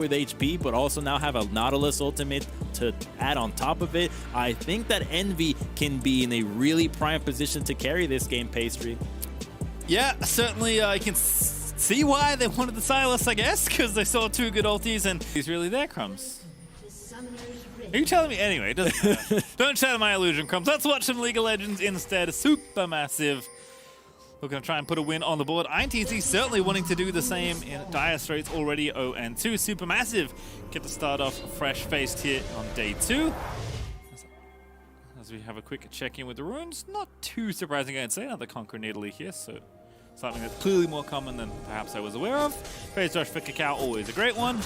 with HP, but also now have a Nautilus ultimate to add on top of it. I think that Envy can be in a really prime position to carry this game, Pastry. Yeah, certainly I can see why they wanted the Silas, I guess, because they saw two good ultis and he's really there, Crumbs. Are you telling me? Anyway, it doesn't matter. Don't shatter my illusion, Crumbs. Let's watch some League of Legends instead. SuperMassive. We're going to try and put a win on the board. INTZ certainly wanting to do the same in Dire Straits, already 0-2. SuperMassive get to start off fresh-faced here on day 2. As we have a quick check-in with the runes. Not too surprising, I'd say. Another Conquer in Italy here, so something that's clearly more common than perhaps I was aware of. Phase Rush for Cacao, always a great one.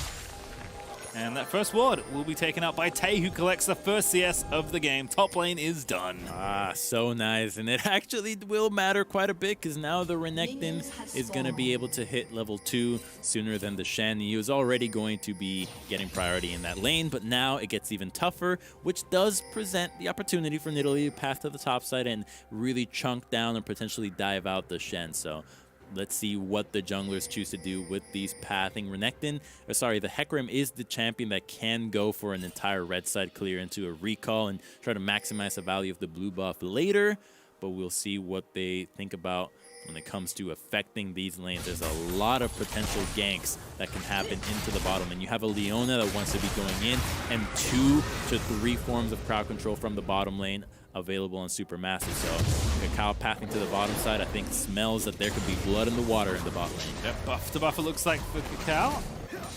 And that first ward will be taken out by Tay, who collects the first CS of the game. Top lane is done. Ah, so nice. And it actually will matter quite a bit because now the Renekton is going to be able to hit level 2 sooner than the Shen. He was already going to be getting priority in that lane, but now it gets even tougher, which does present the opportunity for Nidalee to path to the top side and really chunk down and potentially dive out the Shen. So let's see what the junglers choose to do with these pathing. Renekton, or sorry, the Hecarim is the champion that can go for an entire red side clear into a recall and try to maximize the value of the blue buff later, but we'll see what they think about when it comes to affecting these lanes. There's a lot of potential ganks that can happen into the bottom, and you have a Leona that wants to be going in, and 2 to 3 forms of crowd control from the bottom lane available on SuperMassive. So Cacao pathing to the bottom side, I think smells that there could be blood in the water in the bot lane. Yep, buff to buff it looks like for Cacao.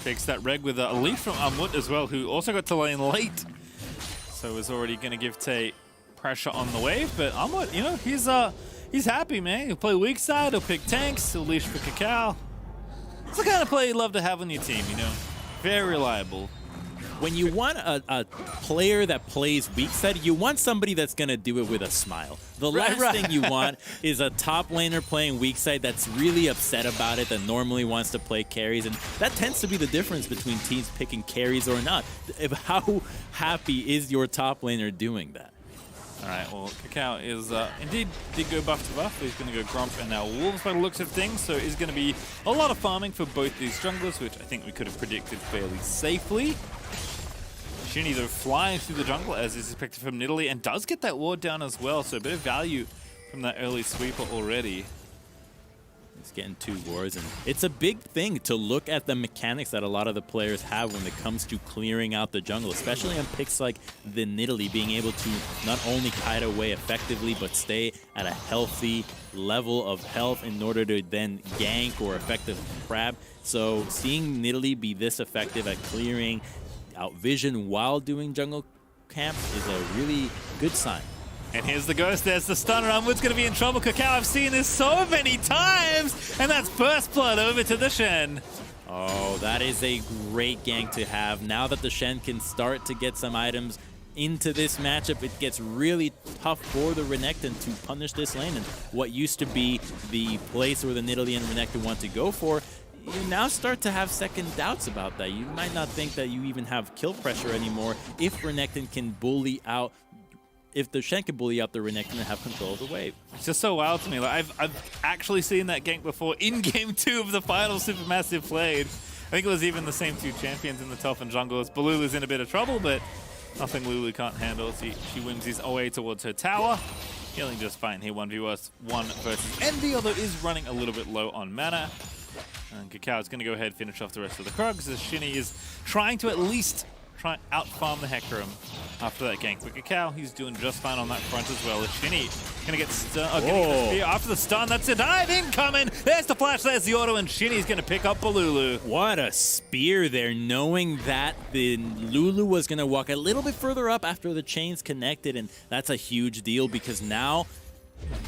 Takes that reg with a leaf from Amut as well, who also got to lane late. So is already going to give Tay pressure on the wave, but Amut, you know, he's happy, man. He'll play weak side, he'll pick tanks, he'll leash for Cacao. It's the kind of play you'd love to have on your team, you know. Very reliable. When you want a player that plays weak side, you want somebody that's going to do it with a smile. The last thing you want is a top laner playing weak side that's really upset about it, that normally wants to play carries, and that tends to be the difference between teams picking carries or not. How happy is your top laner doing that? All right, well, Cacao is indeed did go buff to buff. He's going to go Grump and now Wolves by the looks of things, so it's going to be a lot of farming for both these junglers, which I think we could have predicted fairly safely. Shinny, though, flying through the jungle as is expected from Nidalee, and does get that ward down as well, so a bit of value from that early sweeper already. He's getting 2 wards, and it's a big thing to look at the mechanics that a lot of the players have when it comes to clearing out the jungle, especially on picks like the Nidalee, being able to not only kite away effectively, but stay at a healthy level of health in order to then gank or effective grab. So seeing Nidalee be this effective at clearing out vision while doing jungle camps is a really good sign. And here's the ghost, there's the stunner. Amwood's going to be in trouble. Cacao, I've seen this so many times, and that's first blood over to the Shen. Oh, that is a great gank to have. Now that the Shen can start to get some items into this matchup, it gets really tough for the Renekton to punish this lane. And what used to be the place where the Nidalee and Renekton want to go for, you now start to have second doubts about that. You might not think that you even have kill pressure anymore if Renekton can bully out, if the Shen can bully out the Renekton and have control of the wave. It's just so wild to me. Like I've actually seen that gank before in Game 2 of the final SuperMassive played. I think it was even the same 2 champions in the top and jungles. Balulu's in a bit of trouble, but nothing Lulu can't handle. She wins his way towards her tower. Healing just fine here, 1v1 versus Envy, although is running a little bit low on mana. And Cacao is going to go ahead and finish off the rest of the Krugs as Shinny is trying to at least try and out-farm the Hecarim after that gank. But Cacao, he's doing just fine on that front as well. As Shinny going to get stunned. Oh, getting the spear after the stun. That's a dive incoming. There's the flash, there's the auto, and Shinny's going to pick up Balulu. What a spear there, knowing that the Lulu was going to walk a little bit further up after the chains connected, and that's a huge deal because now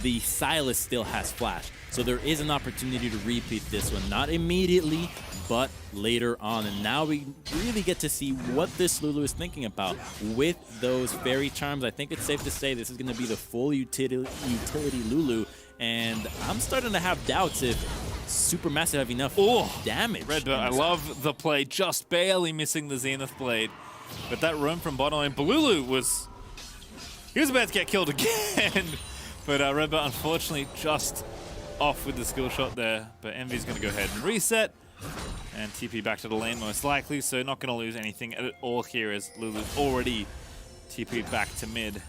the Silas still has flash. So there is an opportunity to repeat this one. Not immediately, but later on. And now we really get to see what this Lulu is thinking about. With those fairy charms, I think it's safe to say this is going to be the full utility Lulu. And I'm starting to have doubts if SuperMassive have enough damage. Redbird, I love the play, just barely missing the Zenith Blade. But that roam from bottom lane, Balulu was... he was about to get killed again. But Redbird, unfortunately, just off with the skill shot there. But Envy's going to go ahead and reset. And TP back to the lane most likely, so not going to lose anything at all here as Lulu's already TP'd back to mid.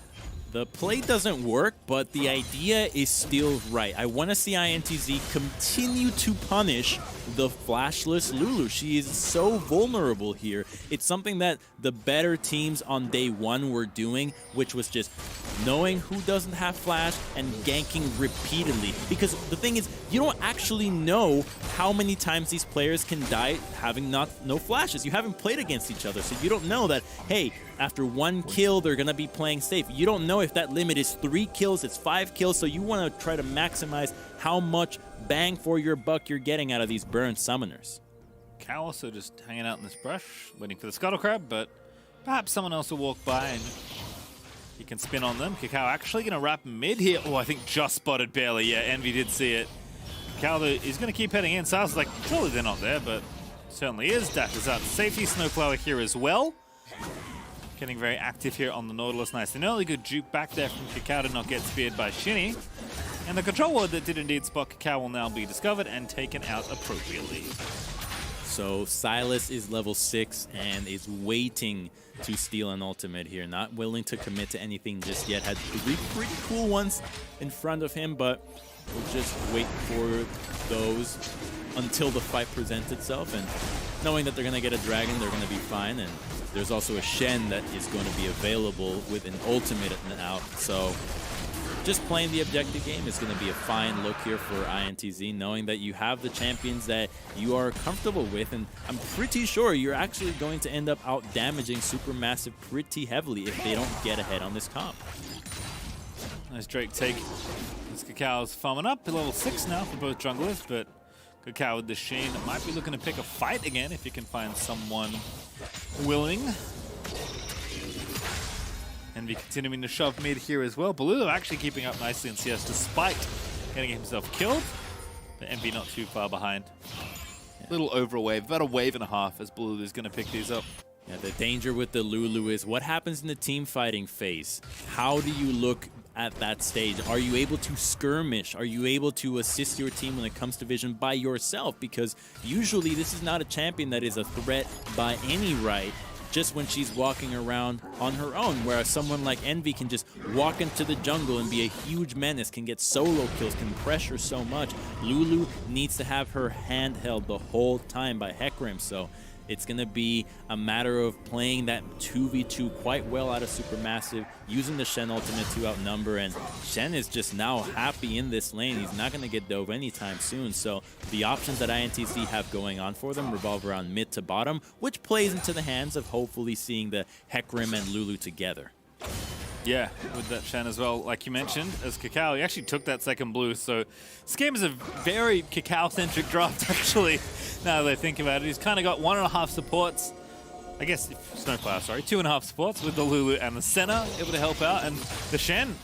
The play doesn't work, but the idea is still right. I want to see INTZ continue to punish the flashless Lulu. She is so vulnerable here. It's something that the better teams on day one were doing, which was just knowing who doesn't have flash and ganking repeatedly. Because the thing is, you don't actually know how many times these players can die having no flashes. You haven't played against each other, so you don't know that, hey, after one kill, they're going to be playing safe. You don't know if that limit is 3 kills, it's 5 kills, so you want to try to maximize how much bang for your buck you're getting out of these burned summoners. Cow also just hanging out in this brush, waiting for the Scuttle Crab, but perhaps someone else will walk by and he can spin on them. Cacao actually going to wrap mid here. Oh, I think just spotted barely. Yeah, Envy did see it. Cacao though is going to keep heading in. Silas is like, surely they're not there, but certainly is. Dashes out to safety. Snowflower here as well. Getting very active here on the Nautilus. Nice and early. Good juke back there from Cacao to not get speared by Shinny. And the control ward that did indeed spot Cacao will now be discovered and taken out appropriately. So Silas is level 6 and is waiting to steal an ultimate here. Not willing to commit to anything just yet. Had 3 pretty cool ones in front of him, but we'll just wait for those until the fight presents itself. And knowing that they're going to get a dragon, they're going to be fine. And there's also a Shen that is going to be available with an ultimate out. So just playing the objective game is going to be a fine look here for INTZ, knowing that you have the champions that you are comfortable with, and I'm pretty sure you're actually going to end up out-damaging SuperMassive pretty heavily if they don't get ahead on this comp. Nice Drake take. This Cacao's farming up to level 6 now for both junglers, but Cacao with the Sheen might be looking to pick a fight again if you can find someone willing. Envy continuing to shove mid here as well. Blue actually keeping up nicely in CS despite getting himself killed. But Envy not too far behind. Little over a wave, about a wave and a half as Blue is going to pick these up. Yeah, the danger with the Lulu is what happens in the team fighting phase. How do you look at that stage? Are you able to skirmish? Are you able to assist your team when it comes to vision by yourself? Because usually this is not a champion that is a threat by any right, just when she's walking around on her own, whereas someone like Envy can just walk into the jungle and be a huge menace, can get solo kills, can pressure so much. Lulu needs to have her hand held the whole time by Hecarim, so it's going to be a matter of playing that 2v2 quite well out of SuperMassive, using the Shen ultimate to outnumber, and Shen is just now happy in this lane. He's not going to get dove anytime soon, so the options that INTZ have going on for them revolve around mid to bottom, which plays into the hands of hopefully seeing the Hecarim and Lulu together. Yeah, with that Shen as well, like you mentioned, as Cacao, he actually took that second blue, so this game is a very Cacao-centric draft, actually, now that I think about it. He's kind of got 1.5 supports, I guess, Snowflower, sorry, 2.5 supports with the Lulu and the Senna able to help out, and the Shen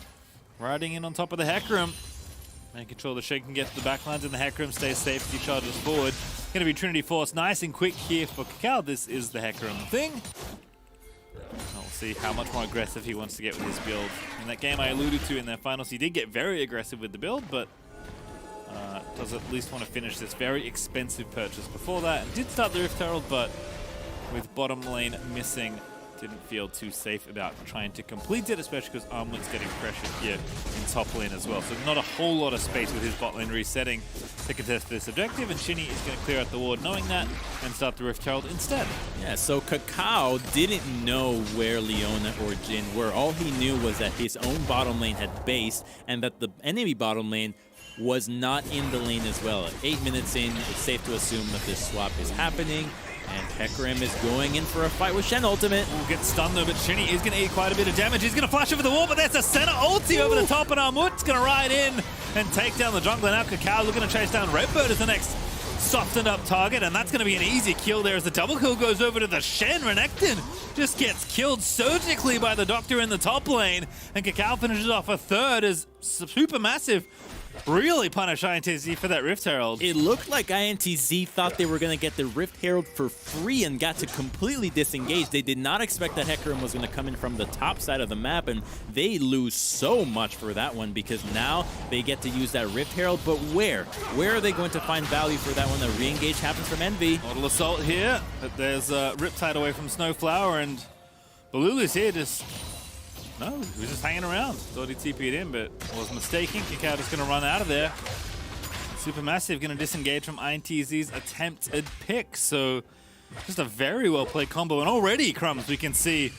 riding in on top of the Hecarim. Making sure the Shen can get to the backlines and the Hecarim stays safe as he charges forward. Going to be Trinity Force, nice and quick here for Cacao. This is the Hecarim thing. We'll see how much more aggressive he wants to get with his build. In that game I alluded to in their finals, he did get very aggressive with the build, but does at least want to finish this very expensive purchase before that. And did start the Rift Herald, but with bottom lane missing, didn't feel too safe about trying to complete it, especially because Armlet's getting pressured here in top lane as well. So not a whole lot of space with his bot lane resetting to contest this objective, and Shinny is going to clear out the ward knowing that and start the Rift Herald instead. Yeah, so Cacao didn't know where Leona or Jhin were. All he knew was that his own bottom lane had based and that the enemy bottom lane was not in the lane as well. 8 minutes in, it's safe to assume that this swap is happening. And Hecarim is going in for a fight with Shen ultimate. Will get stunned though, but Shinny is going to eat quite a bit of damage. He's going to flash over the wall, but there's a Senna ulti over the top, and Armut's going to ride in and take down the jungler. Now Cacao looking to chase down Redbird as the next softened up target, and that's going to be an easy kill there as the double kill goes over to the Shen. Renekton just gets killed surgically by the Doctor in the top lane, and Cacao finishes off a third as SuperMassive really punish INTZ for that Rift Herald. It looked like INTZ thought they were going to get the Rift Herald for free and got to completely disengage. They did not expect that Hecarim was going to come in from the top side of the map, and they lose so much for that one because now they get to use that Rift Herald, but where? Where are they going to find value for that one? The re-engage happens from Envy. Mortal Assault here, but there's Riptide away from Snowflower, and Balulu's here just... No, he was just hanging around. Thought he'd TP'd in, but was mistaken. Kickout is going to run out of there. SuperMassive going to disengage from INTZ's attempted pick. So just a very well-played combo. And already, Crumbs, we can see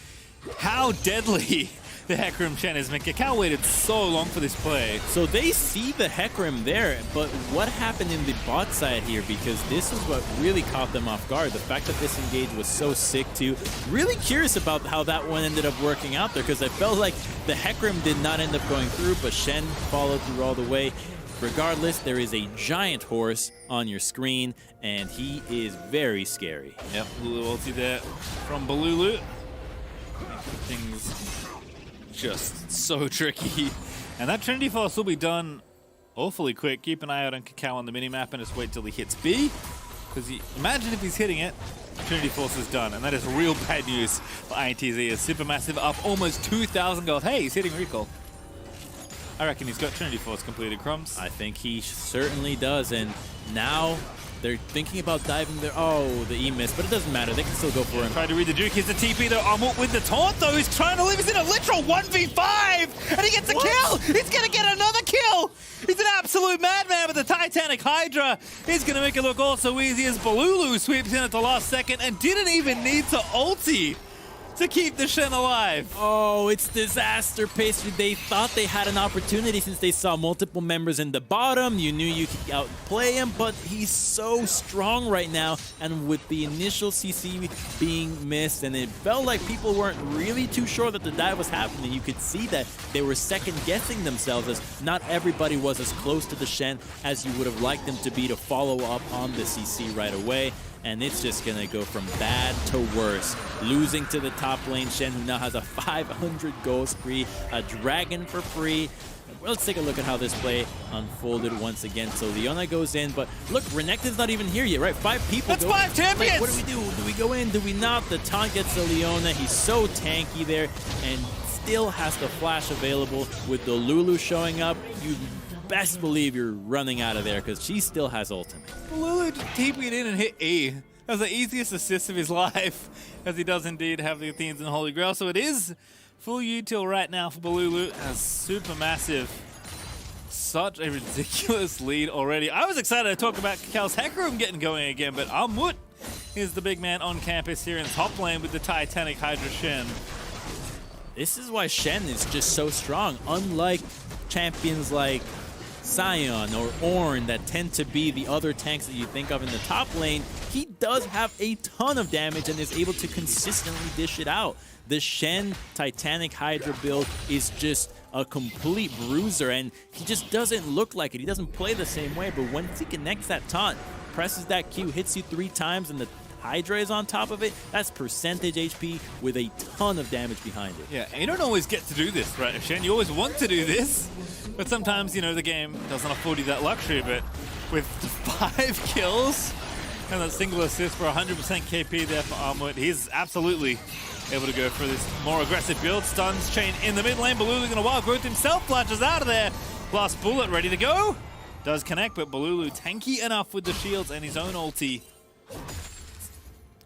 how deadly the Hecarim Shen is. Kakao waited so long for this play. So they see the Hecarim there, but what happened in the bot side here? Because this is what really caught them off guard. The fact that this engage was so sick too. Really curious about how that one ended up working out there, because I felt like the Hecarim did not end up going through, but Shen followed through all the way. Regardless, there is a giant horse on your screen, and he is very scary. Yep, Lulu ulti there from Balulu. Things just so tricky. And that Trinity Force will be done awfully quick. Keep an eye out on Kakao on the minimap and just wait till he hits B. Because imagine if he's hitting it, Trinity Force is done. And that is real bad news for INTZ as SuperMassive up almost 2,000 gold. Hey, he's hitting recall. I reckon he's got Trinity Force completed, Crumbs. I think he certainly does. And now they're thinking about diving there. Oh, the E missed, but it doesn't matter. They can still go for him. Tried to read the Duke. Here's the TP though. Amut with the taunt though. He's trying to leave us in a literal 1v5. And he gets a kill. He's going to get another kill. He's an absolute madman with the Titanic Hydra. He's going to make it look all so easy as Balulu sweeps in at the last second and didn't even need to ulti to keep the Shen alive. Oh, it's disaster pastry. They thought they had an opportunity since they saw multiple members in the bottom. You knew you could outplay him, but he's so strong right now. And with the initial CC being missed, and it felt like people weren't really too sure that the dive was happening. You could see that they were second-guessing themselves, as not everybody was as close to the Shen as you would have liked them to be to follow up on the CC right away. And it's just going to go from bad to worse. Losing to the top lane Shen, who now has a 500 gold spree, a dragon for free. Let's take a look at how this play unfolded once again. So Leona goes in, but look, Renekton's not even here yet, right? 5 people. That's 5 champions! Like, what do we do? Do we go in? Do we not? The taunt gets to Leona. He's so tanky there and still has the flash available. With the Lulu showing up, you best believe you're running out of there because she still has ultimate. Lulu just TP'd in and hit E. That was the easiest assist of his life, as he does indeed have the Athenes and Holy Grail. So it is full util right now for Balulu as SuperMassive. Such a ridiculous lead already. I was excited to talk about Kakao's Hecarim getting going again, but Amut is the big man on campus here in top lane with the Titanic Hydra Shen. This is why Shen is just so strong. Unlike champions like Sion or Ornn that tend to be the other tanks that you think of in the top lane, he does have a ton of damage and is able to consistently dish it out. The Shen Titanic Hydra build is just a complete bruiser, and he just doesn't look like it. He doesn't play the same way, but once he connects that taunt, presses that Q, hits you 3 times, and the Hydra is on top of it, that's percentage HP with a ton of damage behind it. Yeah, and you don't always get to do this, right, Shen? You always want to do this, but sometimes, you know, the game doesn't afford you that luxury. But with 5 kills and a single assist for 100% KP there for Amut, he's absolutely able to go for this more aggressive build. Stuns chain in the mid lane. Balulu going to wild growth himself, flashes out of there. Blast bullet ready to go. Does connect, but Balulu tanky enough with the shields and his own ulti.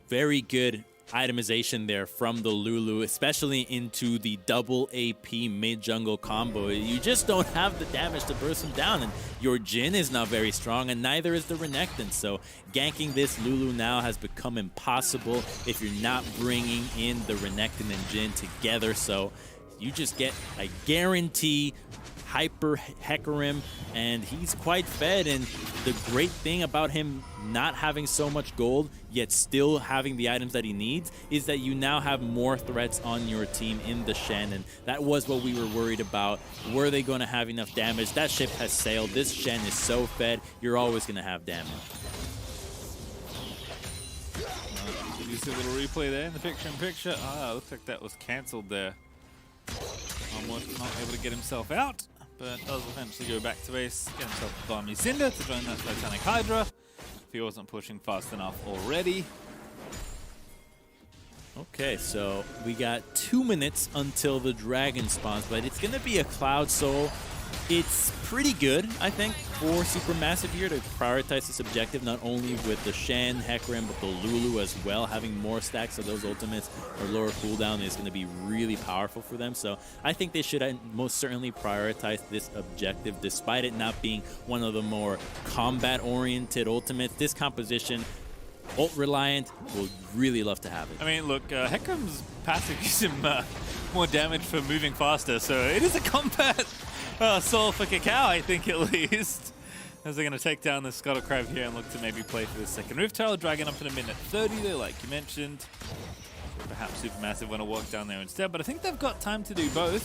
Very good itemization there from the Lulu, especially into the double AP mid-jungle combo. You just don't have the damage to burst him down, and your Jhin is not very strong, and neither is the Renekton. So ganking this Lulu now has become impossible if you're not bringing in the Renekton and Jhin together. So you just get a guarantee hyper Hecarim, and he's quite fed. And the great thing about him not having so much gold yet still having the items that he needs is that you now have more threats on your team in the Shen, and that was what we were worried about. Were they going to have enough damage? That ship has sailed. This Shen is so fed, you're always going to have damage. Did you see a little replay there in the picture-in-picture? Ah, looks like that was cancelled there. Not able to get himself out. but does eventually go back to base, get himself a Barmy Cinder to join that Titanic Hydra, if he wasn't pushing fast enough already. Okay, so we got 2 minutes until the dragon spawns, but it's going to be a Cloud Soul. It's pretty good, I think, for Supermassive here to prioritize this objective, not only with the Shen, Hecarim, but the Lulu as well. Having more stacks of those ultimates or lower cooldown is going to be really powerful for them. So I think they should most certainly prioritize this objective, despite it not being one of the more combat-oriented ultimates. This composition, ult-reliant, will really love to have it. I mean, look, Hecarim's passive gives him more damage for moving faster, so it is a combat soul for Kakao, I think, at least. As they're going to take down the Scuttle Crab here and look to maybe play for the second Rift Tower. Dragon up in a minute 30 there, like you mentioned. So perhaps Supermassive want to walk down there instead, but I think they've got time to do both.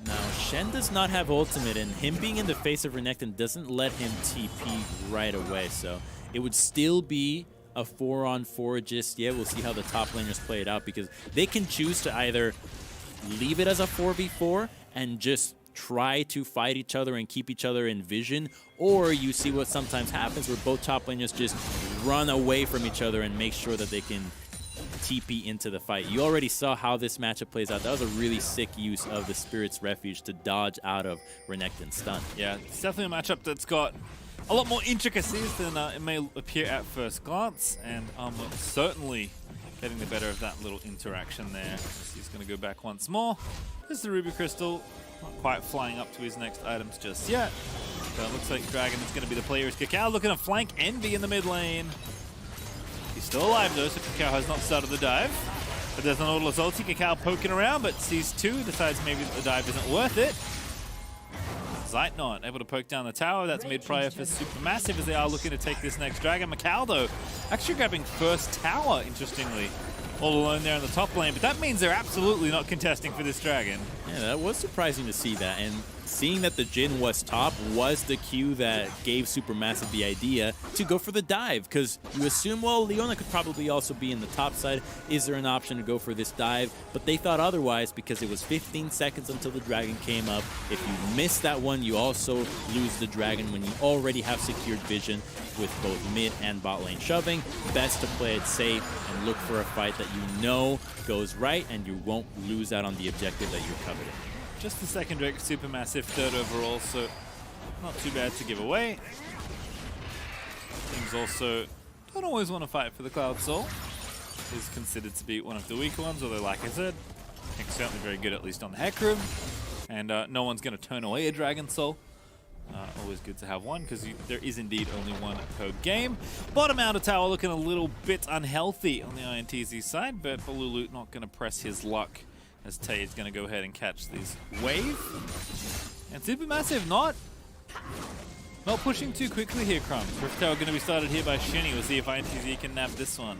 Now, Shen does not have ultimate, and him being in the face of Renekton doesn't let him TP right away, so it would still be a 4-on-4 just yet. We'll see how the top laners play it out, because they can choose to either leave it as a 4v4 and just try to fight each other and keep each other in vision, or you see what sometimes happens where both top laners just run away from each other and make sure that they can TP into the fight. You already saw how this matchup plays out. That was a really sick use of the Spirit's Refuge to dodge out of Renekton's stun. Yeah, it's definitely a matchup that's got a lot more intricacies than it may appear at first glance, and certainly getting the better of that little interaction there. He's going to go back once more. There's the Ruby Crystal, not quite flying up to his next items just yet. But it looks like Dragon is going to be the player. Is Kakao looking to flank Envy in the mid lane. He's still alive though, so Kakao has not started the dive. But there's an Nautilus ulti, Kakao poking around, but sees two, decides maybe that the dive isn't worth it. Zeitnot able to poke down the tower. That's mid prior for Supermassive as they are looking to take this next dragon. Macau though actually grabbing first tower, interestingly, all alone there in the top lane. But that means they're absolutely not contesting for this dragon. Yeah, that was surprising to see that. And seeing that the Jhin was top was the cue that gave Supermassive the idea to go for the dive, because you assume, well, Leona could probably also be in the top side. Is there an option to go for this dive? But they thought otherwise, because it was 15 seconds until the dragon came up. If you miss that one, you also lose the dragon when you already have secured vision with both mid and bot lane shoving. Best to play it safe and look for a fight that you know goes right and you won't lose out on the objective that you're coveting. Just the second Drake, Supermassive, third overall, so not too bad to give away. Teams also don't always want to fight for the Cloud Soul. Is considered to be one of the weaker ones, although like I said, I think certainly very good, at least on the Hecarim. And no one's going to turn away a Dragon Soul. Always good to have one, because there is indeed only one per game. Bottom outer tower looking a little bit unhealthy on the INTZ side, but Balulu not going to press his luck, as Tay is going to go ahead and catch this wave. And Supermassive not pushing too quickly here, Crumbs. Rift Tower going to be started here by Shinny. We'll see if INTZ can nab this one.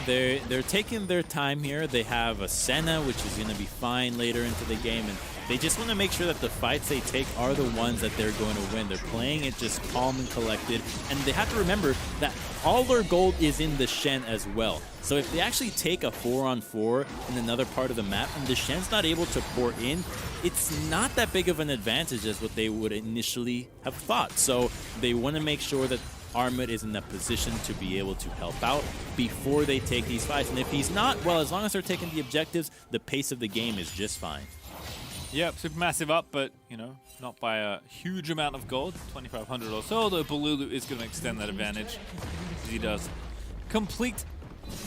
Yeah, they're taking their time here. They have a Senna, which is going to be fine later into the game, and they just want to make sure that the fights they take are the ones that they're going to win. They're playing it just calm and collected, and they have to remember that all their gold is in the Shen as well. So if they actually take a 4-on-4 in another part of the map and the Shen's not able to pour in, it's not that big of an advantage as what they would initially have thought. So they want to make sure that Armut is in that position to be able to help out before they take these fights. And if he's not, well, as long as they're taking the objectives, the pace of the game is just fine. Yep, Supermassive up, but, you know, not by a huge amount of gold, 2,500 or so, although Balulu is going to extend that advantage as he does complete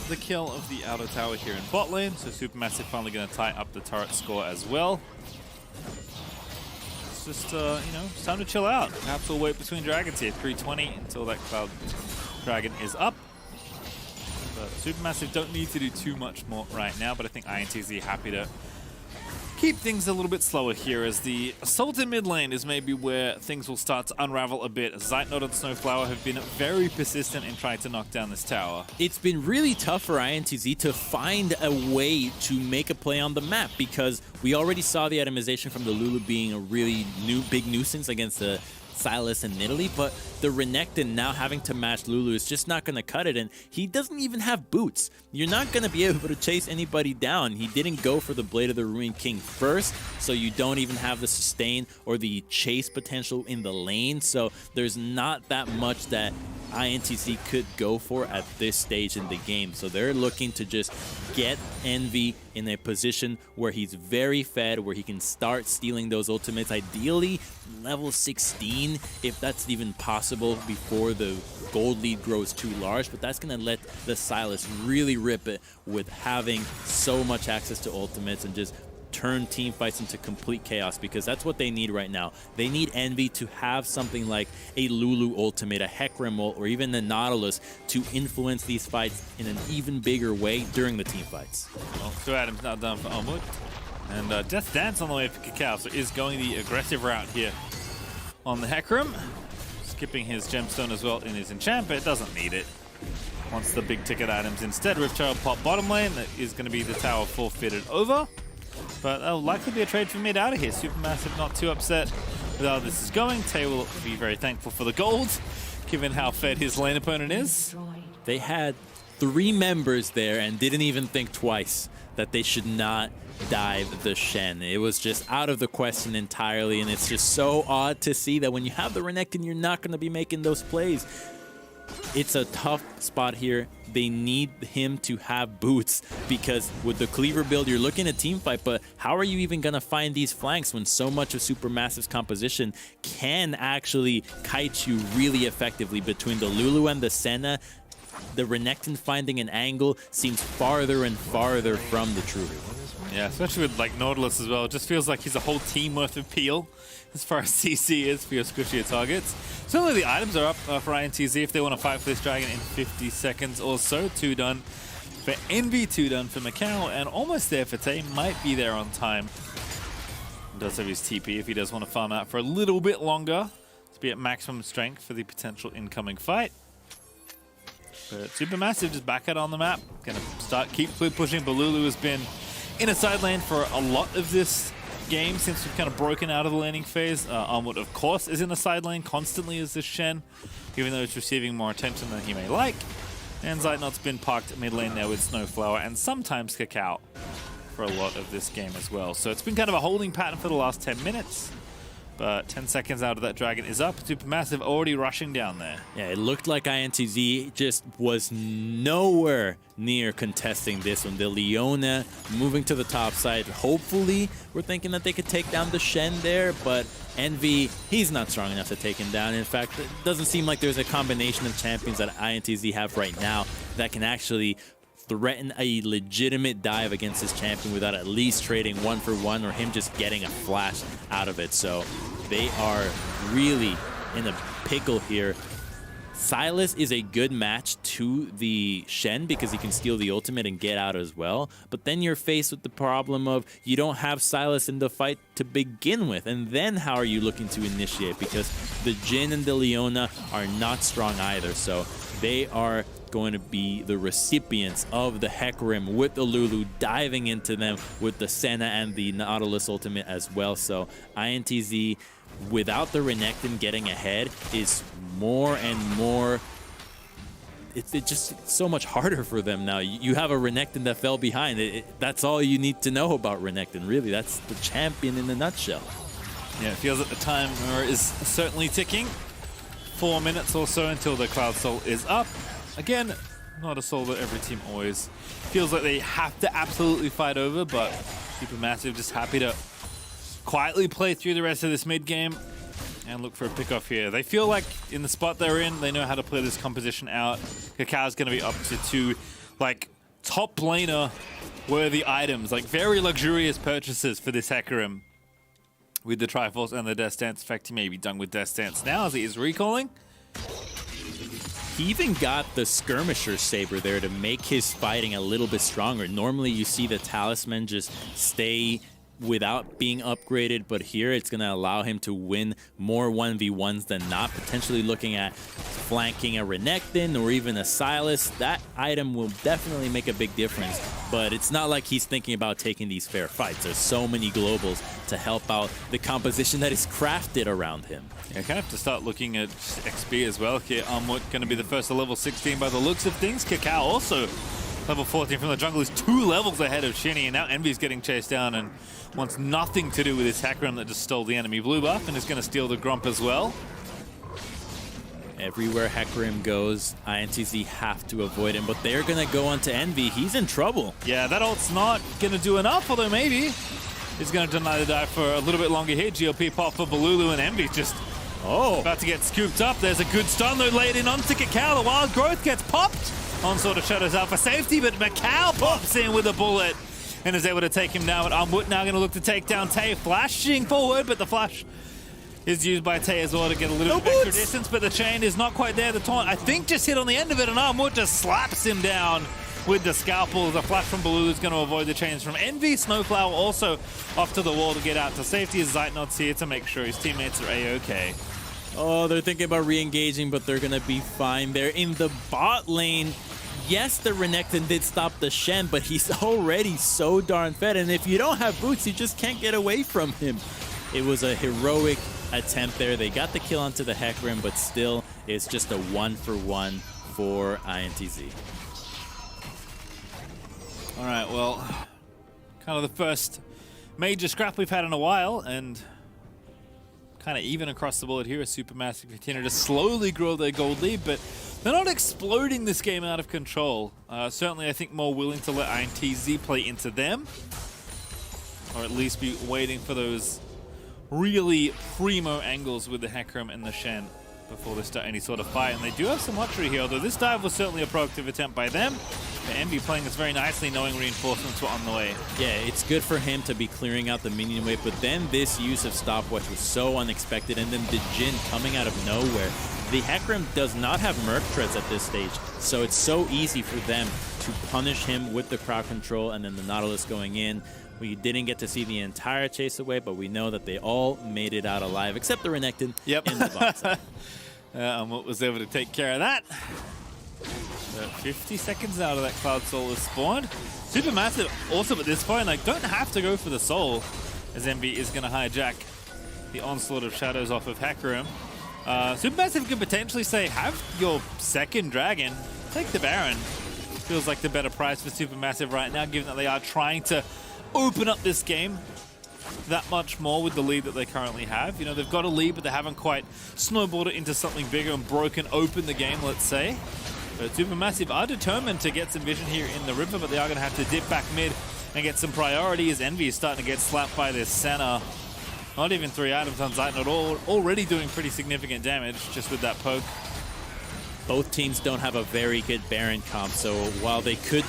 the kill of the outer tower here in bot lane. So Supermassive finally going to tie up the turret score as well. It's just, you know, it's time to chill out. Perhaps we'll wait between dragons here, 320 until that Cloud Dragon is up. But Supermassive don't need to do too much more right now, but I think INTZ happy to keep things a little bit slower here, as the assault in mid lane is maybe where things will start to unravel a bit. Zeitnot and Snowflower have been very persistent in trying to knock down this tower. It's been really tough for INTZ to find a way to make a play on the map, because we already saw the atomization from the Lulu being a really big nuisance against the Sylas and Nidalee, but the Renekton now having to match Lulu is just not going to cut it, and he doesn't even have boots. You're not going to be able to chase anybody down. He didn't go for the Blade of the Ruined King first, so you don't even have the sustain or the chase potential in the lane, so there's not that much that INTZ could go for at this stage in the game. So they're looking to just get Envy in a position where he's very fed, where he can start stealing those ultimates, ideally level 16 if that's even possible before the gold lead grows too large, but that's going to let the Sylas really rip it with having so much access to ultimates and just turn team fights into complete chaos, because that's what they need right now. They need Envy to have something like a Lulu ultimate, a Hecarim ult, or even the Nautilus to influence these fights in an even bigger way during the team fights. Well, 2 items now done for Onward. And Death Dance on the way for Cacao, so is going the aggressive route here on the Hecarim. Skipping his gemstone as well in his enchant, but it doesn't need it. Wants the big ticket items instead. Rift Child pop bottom lane, that is going to be the tower forfeited over. But that'll likely be a trade for mid out of here. SuperMassive not too upset with how this is going. Tay will be very thankful for the gold, given how fed his lane opponent is. They had 3 members there and didn't even think twice that they should not dive the Shen. It was just out of the question entirely, and it's just so odd to see that when you have the Renekton, you're not going to be making those plays. It's a tough spot here. They need him to have boots, because with the Cleaver build, you're looking at team fight, but how are you even going to find these flanks when so much of SuperMassive's composition can actually kite you really effectively between the Lulu and the Senna? The Renekton finding an angle seems farther and farther from the truth. Yeah, especially with like Nautilus as well. It just feels like he's a whole team worth of peel as far as CC is for your squishier targets. Certainly the items are up for INTZ if they want to fight for this dragon in 50 seconds or so. 2 done for Envy, 2 done for Macau, and almost there for Tay. Might be there on time. Does have his TP if he does want to farm out for a little bit longer to be at maximum strength for the potential incoming fight. But SuperMassive just back out on the map. Gonna keep pushing, but Lulu has been in a side lane for a lot of this game since we've kind of broken out of the laning phase. Onward, of course, is in the side lane constantly as this Shen, even though it's receiving more attention than he may like. And Zeitnot's been parked mid lane there with Snowflower and sometimes Cacao for a lot of this game as well. So it's been kind of a holding pattern for the last 10 minutes. But 10 seconds out of that dragon is up. SuperMassive already rushing down there. Yeah, it looked like INTZ just was nowhere near contesting this one. The Leona moving to the top side. Hopefully, we're thinking that they could take down the Shen there, but Envy, he's not strong enough to take him down. In fact, it doesn't seem like there's a combination of champions that INTZ have right now that can actually threaten a legitimate dive against this champion without at least trading 1 for 1 or him just getting a flash out of it. So they are really in a pickle here. Sylas is a good match to the Shen because he can steal the ultimate and get out as well. But then you're faced with the problem of you don't have Sylas in the fight to begin with. And then how are you looking to initiate? Because the Jhin and the Leona are not strong either. So they are going to be the recipients of the Hecarim with the Lulu diving into them with the Senna and the Nautilus ultimate as well. So INTZ, without the Renekton getting ahead, is more and more, it's just so much harder for them now. You have a Renekton that fell behind. That's all you need to know about Renekton, really. That's the champion in a nutshell. Yeah, it feels like the timer is certainly ticking. 4 minutes or so until the Cloud Soul is up. Again, not a soul that every team always feels like they have to absolutely fight over, but SuperMassive just happy to quietly play through the rest of this mid game and look for a pick off here. They feel like in the spot they're in, they know how to play this composition out. Cacao's going to be up to 2 like top laner worthy items, like very luxurious purchases for this Hecarim with the Triforce and the Death Stance. In fact, he may be done with Death Stance now as he is recalling. He even got the Skirmisher Saber there to make his fighting a little bit stronger. Normally you see the Talisman just stay without being upgraded, but here it's going to allow him to win more 1v1s than not, potentially looking at flanking a Renekton or even a Sylas, that item will definitely make a big difference. But it's not like he's thinking about taking these fair fights. There's so many globals to help out the composition that is crafted around him. Yeah, kind of have to start looking at XP as well here. Going to be the first to level 16 by the looks of things. Kakao also level 14 from the jungle is 2 levels ahead of Shinny, and now Envy's getting chased down and wants nothing to do with his Hecarim that just stole the enemy blue buff and is going to steal the Grump as well. Everywhere Hecarim goes, INTZ have to avoid him, but they're going to go onto Envy. He's in trouble. Yeah, that ult's not going to do enough, although maybe he's going to deny the dive for a little bit longer here. GLP pop for Balulu, and Envy just about to get scooped up. There's a good stun though laid in onto Kakao. The Wild Growth gets popped. Onslaught of Shadows out for safety, but Macau pops in with a bullet and is able to take him down. But now going to look to take down Tay, flashing forward, but the flash is used by Tay as well to get a little bit extra distance, but the chain is not quite there. The taunt, I think, just hit on the end of it, and Armwood just slaps him down with the scalpel. The flash from Baloo is going to avoid the chains from Envy. Snowflower also off to the wall to get out to safety as Zeitnot's here to make sure his teammates are A-okay. Oh, they're thinking about re-engaging, but they're going to be fine. They're in the bot lane. Yes, the Renekton did stop the Shen, but he's already so darn fed, and if you don't have boots, you just can't get away from him. It was a heroic attempt there. They got the kill onto the Hecarim, but still, it's just a 1-for-1 for INTZ. All right, well, kind of the first major scrap we've had in a while, and kind of even across the board here as SuperMassive continue to slowly grow their gold lead, but they're not exploding this game out of control. Certainly, I think more willing to let INTZ play into them, or at least be waiting for those really primo angles with the Hecarim and the Shen before they start any sort of fight. And they do have some luxury here, although this dive was certainly a proactive attempt by them. The Envy playing this very nicely, knowing reinforcements were on the way. Yeah, it's good for him to be clearing out the minion wave, but then this use of Stopwatch was so unexpected, and then the Jhin coming out of nowhere. The Hecarim does not have Merc Treads at this stage, so it's so easy for them to punish him with the crowd control, and then the Nautilus going in. We didn't get to see the entire chase away, but we know that they all made it out alive, except the Renekton in the box. Umut was able to take care of that. 50 seconds out of that Cloud Soul is spawned. SuperMassive also at this point, like, don't have to go for the Soul, as Envy is going to hijack the Onslaught of Shadows off of Hecarim. SuperMassive could potentially say, have your second dragon, take the Baron. Feels like the better price for SuperMassive right now, given that they are trying to open up this game that much more with the lead that they currently have. You know, they've got a lead, but they haven't quite snowballed it into something bigger and broken open the game, let's say. But SuperMassive are determined to get some vision here in the river, but they are going to have to dip back mid and get some priority as Envy is starting to get slapped by this Senna. Not even 3 items on Zeitnot, already doing pretty significant damage just with that poke. Both teams don't have a very good Baron comp, so while they could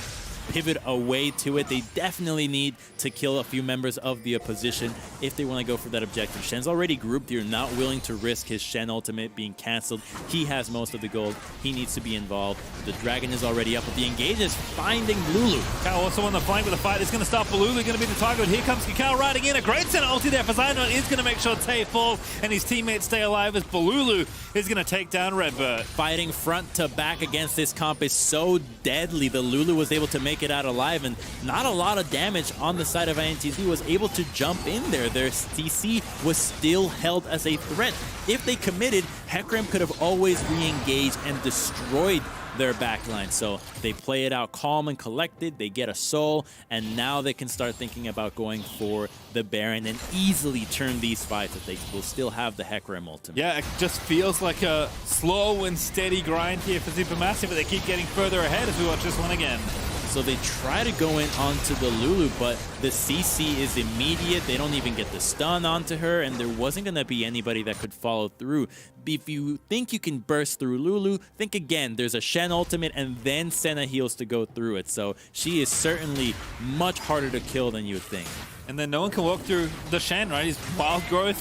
pivot away to it, they definitely need to kill a few members of the opposition if they want to go for that objective. Shen's already grouped here, not willing to risk his Shen ultimate being cancelled. He has most of the gold. He needs to be involved. The dragon is already up, but the engage is finding Lulu. Kakao also on the flank with the fight. It's going to stop Balulu, going to be the target. Here comes Kakao riding in. A great center ulti there for Zeitnot is going to make sure Tay falls and his teammates stay alive as Balulu is going to take down Redbird. Fighting front to back against this comp is so deadly. The Lulu was able to make it out alive, and not a lot of damage on the side of INTZ. Was able to jump in there. Their CC was still held as a threat. If they committed, Hecarim could have always re-engaged and destroyed their backline. So they play it out calm and collected. They get a soul, and now they can start thinking about going for the Baron and easily turn these fights if they will still have the Hecarim ultimate. Yeah, it just feels like a slow and steady grind here for SuperMassive, but they keep getting further ahead as we watch this one again. So they try to go in onto the Lulu, but the CC is immediate. They don't even get the stun onto her, and there wasn't going to be anybody that could follow through. If you think you can burst through Lulu, think again. There's a Shen ultimate, and then Senna heals to go through it. So she is certainly much harder to kill than you would think. And then no one can walk through the Shen, right? He's Wild Growth,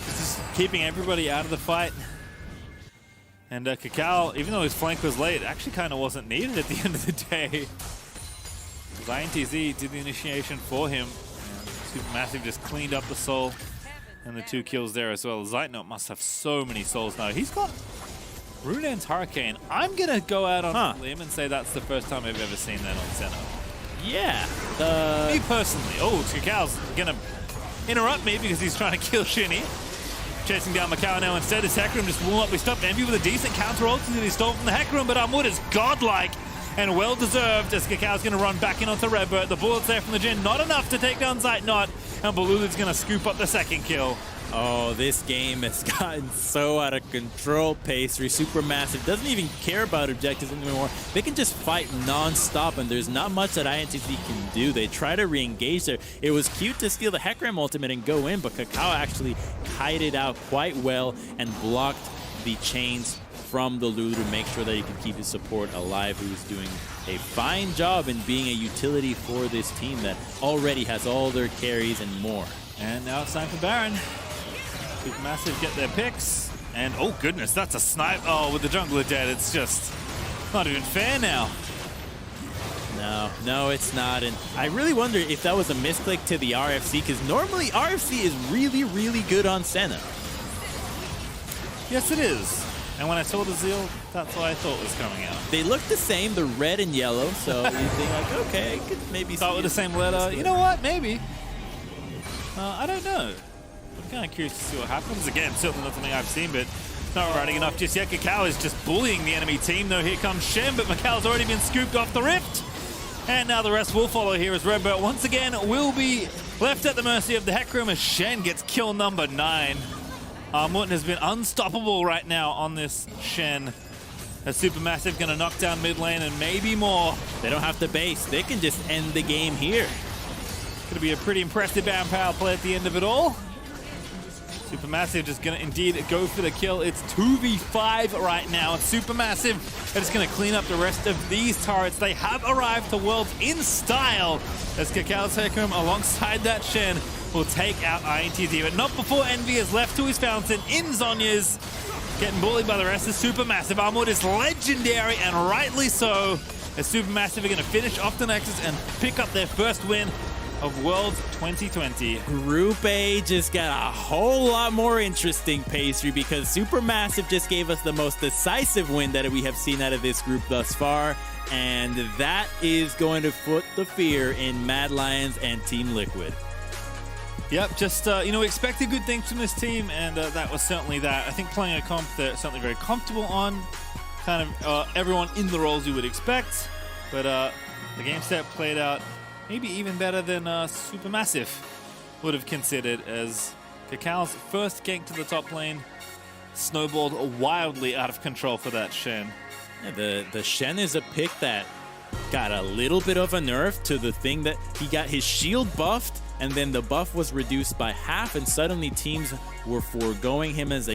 just keeping everybody out of the fight. And Kakao, even though his flank was late, actually kind of wasn't needed at the end of the day. INTZ did the initiation for him. And SuperMassive just cleaned up the soul and the 2 kills there as well. Zeitnot must have so many souls now. He's got Runan's Hurricane. I'm going to go out on a limb and say that's the first time I've ever seen that on Senna. Yeah. Me personally. Oh, Cacal's going to interrupt me because he's trying to kill Shinny. Chasing down Macau now instead. His Heck Room just will not be stopped. Envy with a decent counter ulti that he stole from the Heck Room, but Armwood is godlike and well-deserved as Cacal's going to run back in onto Redbird. The bullets there from the Jhin, not enough to take down Zeitnot, and Balulu's going to scoop up the second kill. Oh, this game has gotten so out of control. Pastry, Supermassive doesn't even care about objectives anymore. They can just fight non-stop, and there's not much that INTZ can do. They try to re-engage there. It was cute to steal the Heckram ultimate and go in, but Cacao actually kited out quite well and blocked the chains from the Lulu to make sure that he could keep his support alive, who's doing a fine job in being a utility for this team that already has all their carries and more. And now it's time for Baron. Supermassive get their picks, and oh goodness, that's a snipe. Oh, with the jungler dead, it's just not even fair now. No, it's not. And I really wonder if that was a misclick to the RFC, because normally RFC is really, really good on Senna. Yes, it is. And when I saw the Zeal, that's what I thought was coming out. They look the same, the red and yellow, so you think like, okay, I could maybe start with the same letter. You know what? Maybe. I don't know. I'm kind of curious to see what happens. Again, certainly not something I've seen, but not riding enough just yet. Cacao is just bullying the enemy team, though. Here comes Shen, but Macau's already been scooped off the rift. And now the rest will follow here as Redbird once again will be left at the mercy of the Heck Room as Shen gets kill number 9. Mutton has been unstoppable right now on this Shen. As Supermassive going to knock down mid lane and maybe more. They don't have to base. They can just end the game here. Going to be a pretty impressive Baron power play at the end of it all. Supermassive just going to indeed go for the kill. It's 2v5 right now. Supermassive are just going to clean up the rest of these turrets. They have arrived to Worlds in style as Cacao's Hecarim alongside that Shen will take out INTZ, but not before Envy is left to his fountain in Zhonya's. Getting bullied by the rest of Supermassive. Armwood is legendary, and rightly so, as Supermassive are going to finish off the Nexus and pick up their first win of Worlds 2020. Group A just got a whole lot more interesting, Pastry, because Supermassive just gave us the most decisive win that we have seen out of this group thus far, and that is going to put the fear in Mad Lions and Team Liquid. Yep, just, you know, we expected good things from this team, and that was certainly that. I think playing a comp they're certainly very comfortable on, kind of everyone in the roles you would expect, but the game set played out maybe even better than Supermassive would have considered, as Cacao's first gank to the top lane snowballed wildly out of control for that Shen. Yeah, the Shen is a pick that got a little bit of a nerf to the thing that he got his shield buffed, and then the buff was reduced by half, and suddenly teams were foregoing him as a